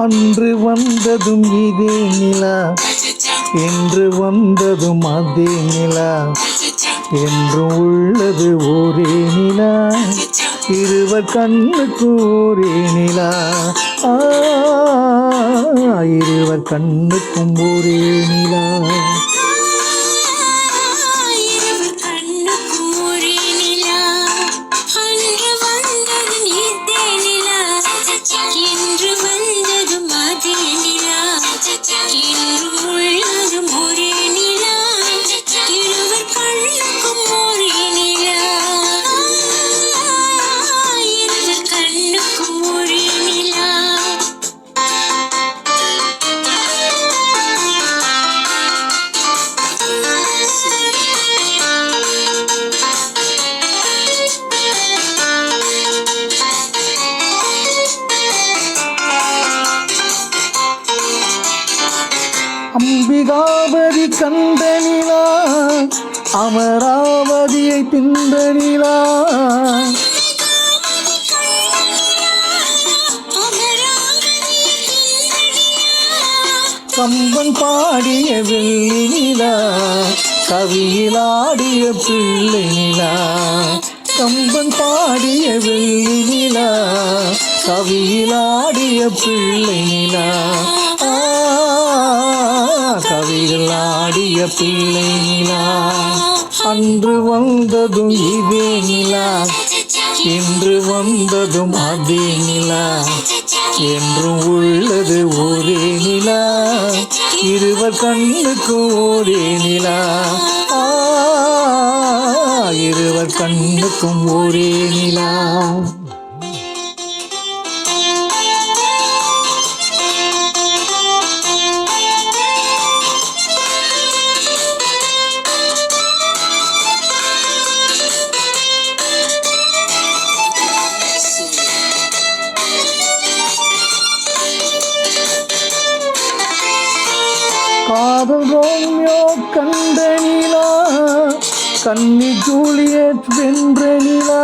அன்று வந்ததும் இதே நிலா, என்று வந்ததும் அதே நிலா, என்று உள்ளது ஒரே நிலா, இருவர் கண்ணுக்கு ஒரே நிலா. இருவர் கண்ணுக்கும் ஒரே நிலா. அம்பிகாபதி கண்ட நிலா, அமராவதியை தின்ற நிலா, கம்பன் பாடிய வெள்ளி நிலா, கவியிலாடிய பிள்ளை நிலா. கம்பன் பாடிய வெள்ளி நிலா, கவியிலாடிய பிள்ளை நிலா. கவிகள் ஆடிய பிள்ளை நிலா. அன்று வந்ததும் இதே நிலா, இன்று வந்ததும் அதே நிலா, என்றும் உள்ளது ஒரே நிலா, இருவர் கண்ணுக்கு ஒரே நிலா. இருவர் கண்ணுக்கும் ஒரே நிலா. காதல் ரோமியோ கண்ட நிலா, கன்னி ஜூலியட் வென்ற நிலா.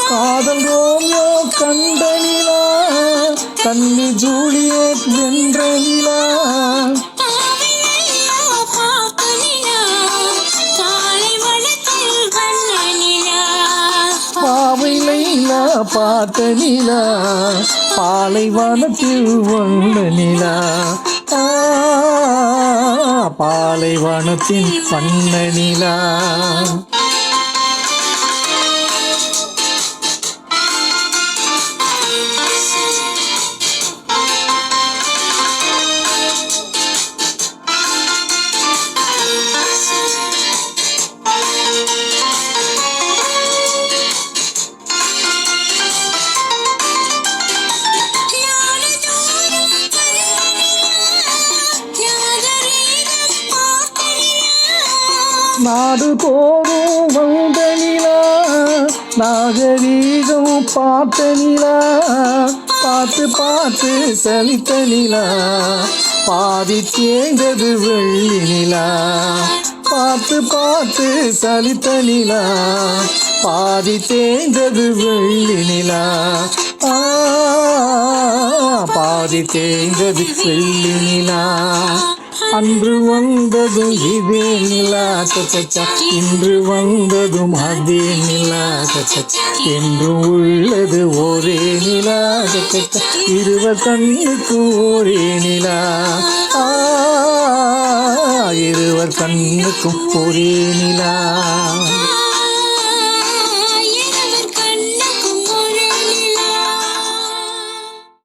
காதல் ரோமியோ கண்ட நிலா, கன்னி ஜூலியட் வென்ற நிலா. பாவையிலைலா பார்த்த நிலா, பாலைவனத்தில் வந்த நிலா. பாலைவனத்தின் வண்ண நிலா. நாடு போரும் வந்த நிலா, நாகரீகம் பார்த்த நிலா, பார்த்து பார்த்து சலித்த நிலா, பாதி தேய்ந்தது வெள்ளி நிலா. பார்த்து பார்த்து சலித்த நிலா, பாதி தேய்ந்தது வெள்ளி நிலா. பாதி தேய்ந்தது வெள்ளி நிலா. அன்று வந்ததும் இதே நிலா, இன்று வந்ததும் அதே நிலா, என்று உள்ளது ஒரே நிலா, இருவர் கண்ணுக்கு ஒரே நிலா. இருவர் கண்ணுக்கும் ஒரே நிலா.